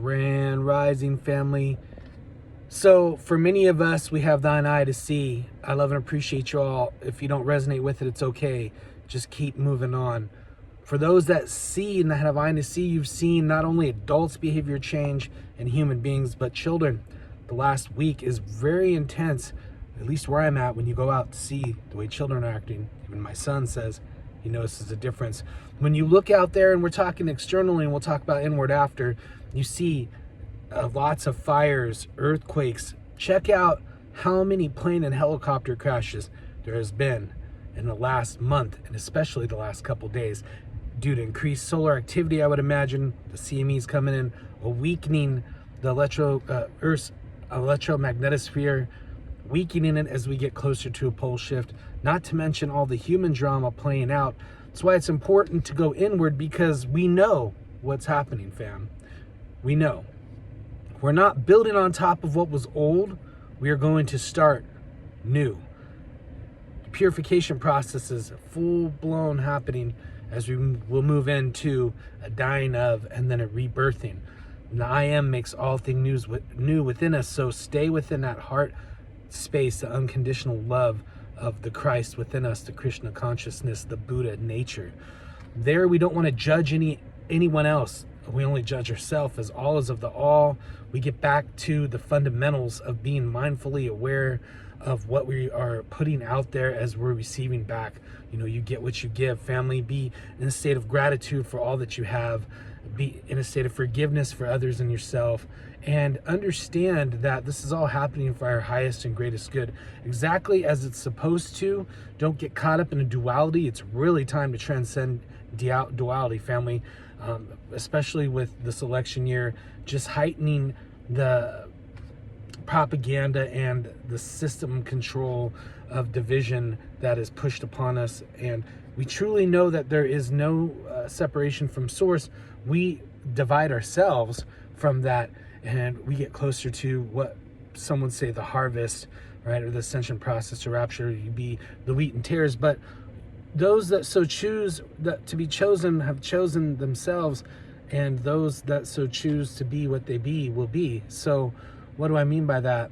Grand Rising family. So for many of us, we have thine eye to see. I love and appreciate you all. If you don't resonate with it, it's okay. Just keep moving on. For those that see and that have eye to see, you've seen not only adults' behavior change and human beings, but children. The last week is very intense, at least where I'm at, when you go out to see the way children are acting. Even my son says he notices a difference. When you look out there, and we're talking externally, and we'll talk about inward after, you see lots of fires, earthquakes. Check out how many plane and helicopter crashes there has been in the last month, and especially the last couple days, due to increased solar activity. I would imagine the CME's coming in, a weakening the Earth's electromagnetosphere, weakening it as we get closer to a pole shift, not to mention all the human drama playing out. That's why it's important to go inward, because we know what's happening, fam. We know. We're not building on top of what was old. We are going to start new. The purification process is full-blown happening as we will move into a dying of and then a rebirthing. And the I am makes all things new within us, so stay within that heart space, the unconditional love of the Christ within us, the Krishna consciousness, the Buddha nature. There we don't want to judge anyone else. We only judge ourselves, as all is of the all. We get back to the fundamentals of being mindfully aware of what we are putting out there as we're receiving back. You know, you get what you give. Family, be in a state of gratitude for all that you have. Be in a state of forgiveness for others and yourself. And understand that this is all happening for our highest and greatest good, exactly as it's supposed to. Don't get caught up in a duality. It's really time to transcend duality, family. Especially with this election year, just heightening the propaganda and the system control of division that is pushed upon us. And we truly know that there is no separation from source. We divide ourselves from that, and we get closer to what some would say the harvest, right, or the ascension process to rapture. You be the wheat and tares, but those that so choose that to be chosen have chosen themselves, and those that so choose to be what they be will be. So what do I mean by that?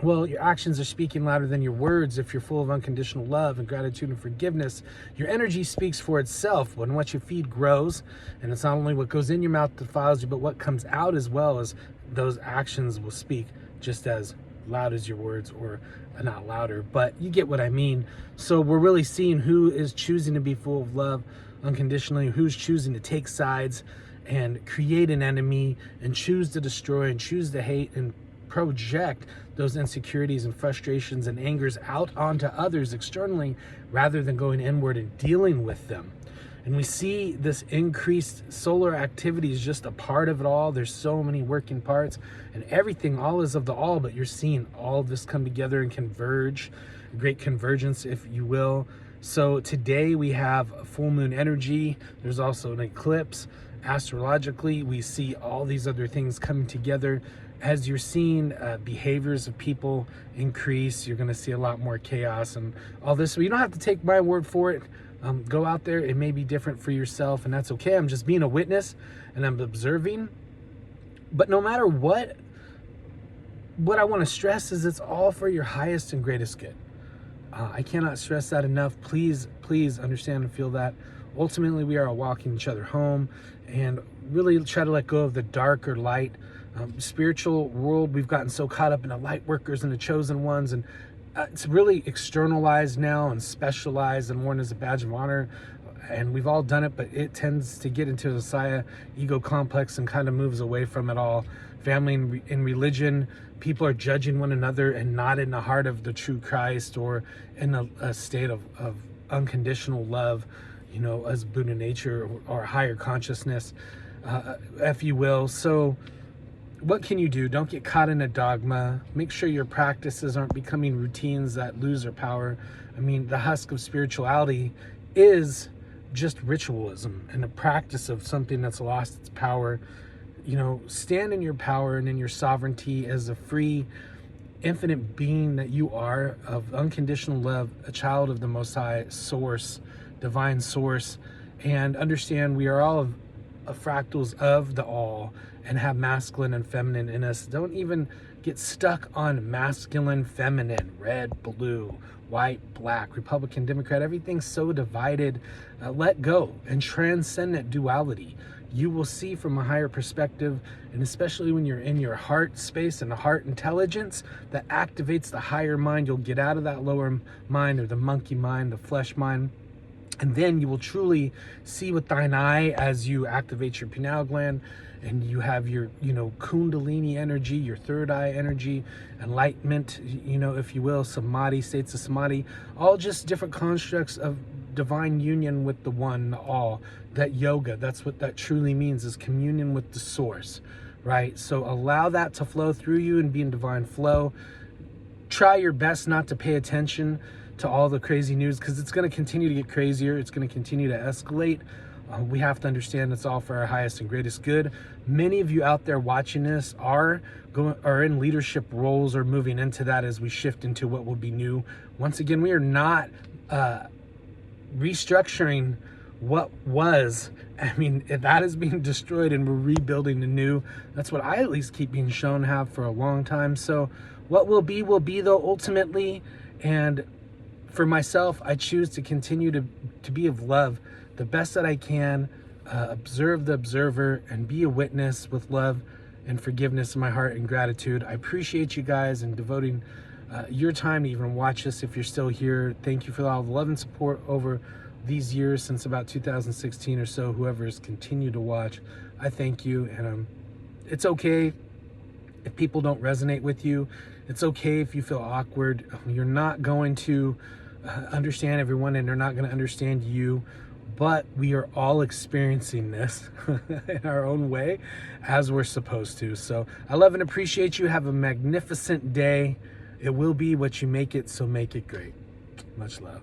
Well, your actions are speaking louder than your words. If you're full of unconditional love and gratitude and forgiveness, your energy speaks for itself. When what you feed grows, and it's not only what goes in your mouth that defiles you, but what comes out as well, as those actions will speak just as loud as your words, or not louder, but you get what I mean. So we're really seeing who is choosing to be full of love unconditionally, who's choosing to take sides and create an enemy and choose to destroy and choose to hate and project those insecurities and frustrations and angers out onto others externally, rather than going inward and dealing with them. And we see this increased solar activity is just a part of it all. There's so many working parts, and everything, all is of the all, but you're seeing all of this come together and converge, great convergence, if you will. So today we have full moon energy. There's also an eclipse. Astrologically, we see all these other things coming together. As you're seeing behaviors of people increase, you're going to see a lot more chaos and all this. So you don't have to take my word for it. Go out there. It may be different for yourself, and that's okay. I'm just being a witness, and I'm observing. But no matter what I want to stress is it's all for your highest and greatest good. I cannot stress that enough. Please understand and feel that. Ultimately, we are walking each other home, and really try to let go of the dark or light. Spiritual world, we've gotten so caught up in the light workers and the chosen ones, and it's really externalized now and specialized and worn as a badge of honor, and we've all done it, but it tends to get into a Messiah ego complex and kind of moves away from it all. Family and religion, people are judging one another and not in the heart of the true Christ, or in a state of unconditional love, you know, as Buddha nature or higher consciousness, if you will. So what can you do? Don't get caught in a dogma. Make sure your practices aren't becoming routines that lose their power. I mean, the husk of spirituality is just ritualism and a practice of something that's lost its power. You know, stand in your power and in your sovereignty as a free, infinite being that you are, of unconditional love, a child of the Most High Source, divine source, and understand we are all of fractals of the all, and have masculine and feminine in us. Don't even get stuck on masculine, feminine, red, blue, white, black, Republican, Democrat. Everything's so divided. Let go and transcend that duality. You will see from a higher perspective, and especially when you're in your heart space and the heart intelligence that activates the higher mind, you'll get out of that lower mind or the monkey mind, the flesh mind. And then you will truly see with thine eye as you activate your pineal gland and you have your, Kundalini energy, your third eye energy, enlightenment, if you will, samadhi, states of samadhi, all just different constructs of divine union with the one, the all. That yoga, that's what that truly means, is communion with the source, right? So allow that to flow through you and be in divine flow. Try your best not to pay attention to all the crazy news, because it's going to continue to get crazier. It's going to continue to escalate. We have to understand it's all for our highest and greatest good. Many of you out there watching this are in leadership roles or moving into that as we shift into what will be new. Once again, we are not restructuring what was. I mean, that is being destroyed and we're rebuilding the new. That's what I at least keep being shown have for a long time. So what will be though, ultimately. And for myself, I choose to continue to be of love the best that I can, observe the observer and be a witness with love and forgiveness in my heart and gratitude. I appreciate you guys and devoting your time to even watch this. If you're still here, thank you for all the love and support over these years since about 2016 or so. Whoever has continued to watch, I thank you. And it's okay if people don't resonate with you. It's okay if you feel awkward. You're not going to understand everyone and they're not going to understand you, but we are all experiencing this in our own way as we're supposed to. So I love and appreciate you. Have a magnificent day. It will be what you make it, so make it great. Much love.